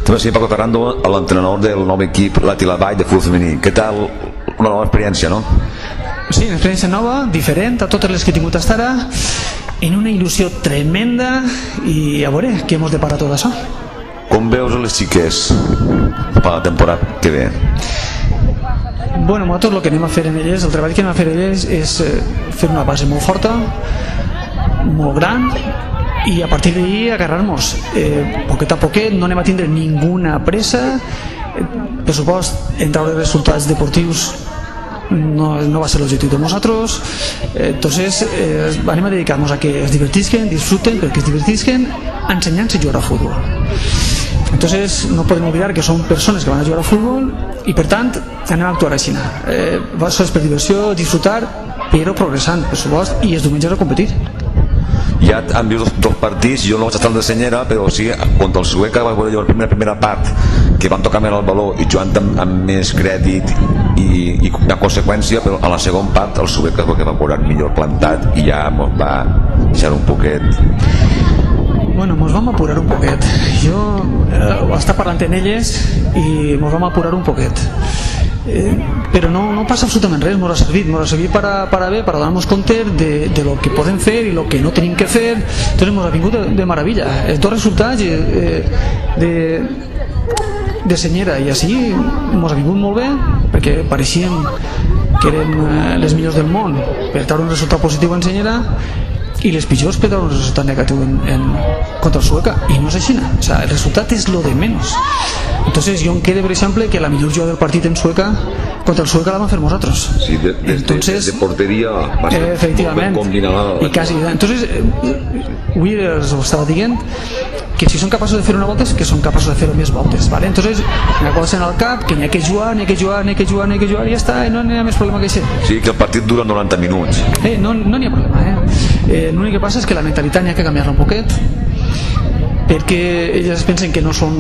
També soy Paco Ferrando, l'entrenador del nou equip Lati-la-Vall de futbol femení. Què tal? Una nova experiència, no? Sí, una experiència nova, diferent a totes les que he tingut fins ara, en una il·lusió tremenda, i a veure què ens depara tot això. Com veus les xiques per la temporada que ve? Bueno, nosaltres el que anem a fer en elles, el treball que anem a fer en elles és fer una base molt forta, molt gran, i a partir d'ahí agarrar-nos poquet a poquet. No anem a tindre ninguna pressa. Per supost, en treure resultats deportius no va ser l'objectiu de nosaltres. Entonces anem a dedicar-nos a que es divertisquen, disfruten, perquè es divertisquen ensenyant-se a jugar a futbol. Entonces no podem oblidar que són persones que van a jugar a futbol i per tant anem a actuar així. Va ser per diversió, disfrutar, però progressant, per supost, i els diumenges a competir. Ja han vist dos partits, jo no vaig estar al de Senyera, però sí, contra el Sueca vaig veure la primera part, que van tocar més el baló i jugant amb més crèdit i en conseqüència, però a la segona part el Sueca va veure millor plantat i ja ens va deixar un poquet. Bueno, ens vam apurar un poquet. Jo estava parlant en elles i ens vam apurar un poquet. Però no passa absolutament res, ens ha servit para bé, para donar-nos compte de lo que podem fer i lo que no tenim que fer. Entonces ens ha vingut de meravella. Els dos resultats de Senyera i així ens ha vingut molt bé, perquè pareixíem que eren les millors del món per treure un resultat positiu en Senyera i les pitjors per treure un resultat negatiu contra el Sueca, i no és així. O sea, el resultat és lo de menos. Entonces yo em quedé, per exemple, que la millor jugada del partit en Sueca contra el Sueca la vam fer nosaltres. Sí, de porteria va ser efectivament, combinada. I quasi. Entonces avui us estava dient que si són capaços de fer una volta és que són capaços de fer més voltes, ¿vale? Entonces una cosa en el cap, que n'hi ha que jugar i ja està, i no n'hi ha més problema que això. Sí, que el partit dura 90 minuts. No n'hi ha problema. L'únic que passa és que la mentalitat n'hi ha que canviar-la un poquet, perquè elles pensen que no són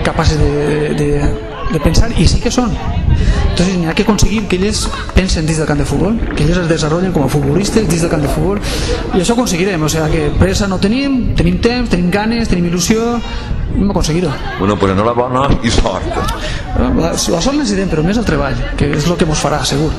capaces de pensar, i sí que són. Entonces n'hi ha que aconseguir que elles pensen dins del camp de futbol, que elles es desenvolupen com a futbolistes dins del camp de futbol, i això ho aconseguirem. O sea, que pressa no tenim temps, tenim ganes, tenim il·lusió, hem aconseguit-ho. Bueno, pues enhorabona i sort. La sort necessitem, però més el treball, que és el que ens farà, segur.